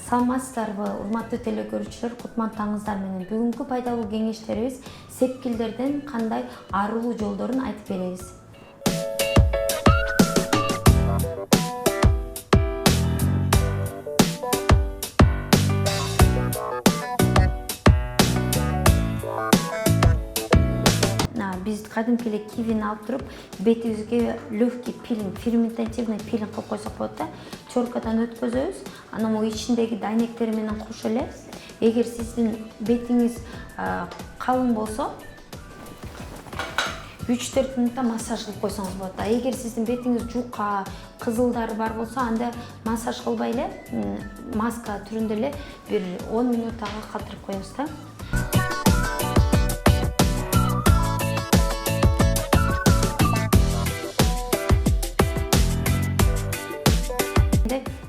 Саламатсыздарбы, урматтуу телекөрүүчүлөр, кутман таңыңыздар менен. Бүгүнкү пайдалуу кеңештерибиз сепкилдерден кандай арылуу жолдорун айтып беребиз. Биз кадимки эле кивини алып туруп, бетибизге легкий пилинг, ферментативный пилинг кылып койсок болот да. Чоркадан өткөзөбүз. Анан могу ичиндеги дайнектери менен кошо эле, эгер сиздин бетиңиз калың болсо, 3-4 мүнөттө массаж кылып койсоңуз болот. Эгер сиздин бетиңиз жука, кызылдары бар болсо, анда массаж кылбай эле, маска түрүндө эле бир 10 мүнөт ага калтырып коебуз да.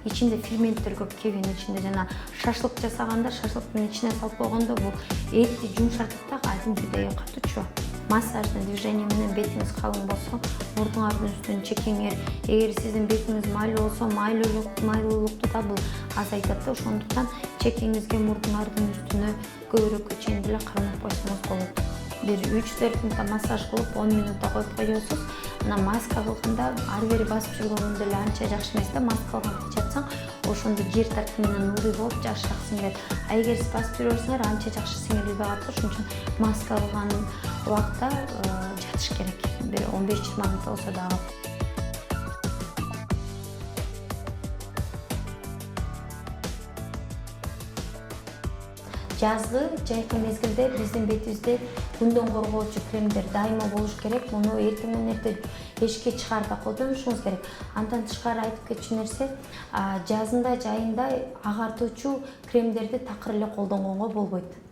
Ичинде ферменттер көп, кивинин ичинде жана шашлык жасаганда, шашлыктын ичине салып койгондо бул этти жумшартат да, кадимкидей катуучу. Массаждын движение менен бетиңиз калың болсо, мурдуңардын үстүн чекеңер. Эгер сиздин бетиңиз майлуу болсо, майлуулукту да бул азайтат да. Ошондуктан чекеңизге, мурдуңардын үстүнө көбүрөөккө чейин деле кармап койсоңуз болот. Бир 3-4 мүнөттө массаж кылып, 10 мүнөттө коюп коесуз. Анан маска кылганда ары бери басып жүргөндө эле анча жакшы эмес да. Маска кылган жатсаң, ошондо жер таркы менен ылдый болуп жакшыраак сиңирет. Эгер сиз басып жүрө берсеңер, анча жакшы сиңирилбей калат. Ошон үчүн маска кылган убакта жатыш керек. Бир 15-20 мүнөт болсо дагы. Жазгы, жайкы мезгилде биздин бетибизде күндөн коргоочу кремдер дайыма болуш керек. Муну эртең менен эрте эшикке чыгаарда колдонушуңуз керек. Андан тышкары айтып кетчү нерсе, жазында, жайында агартуучу кремдерди такыр эле колдонгонго болбойт.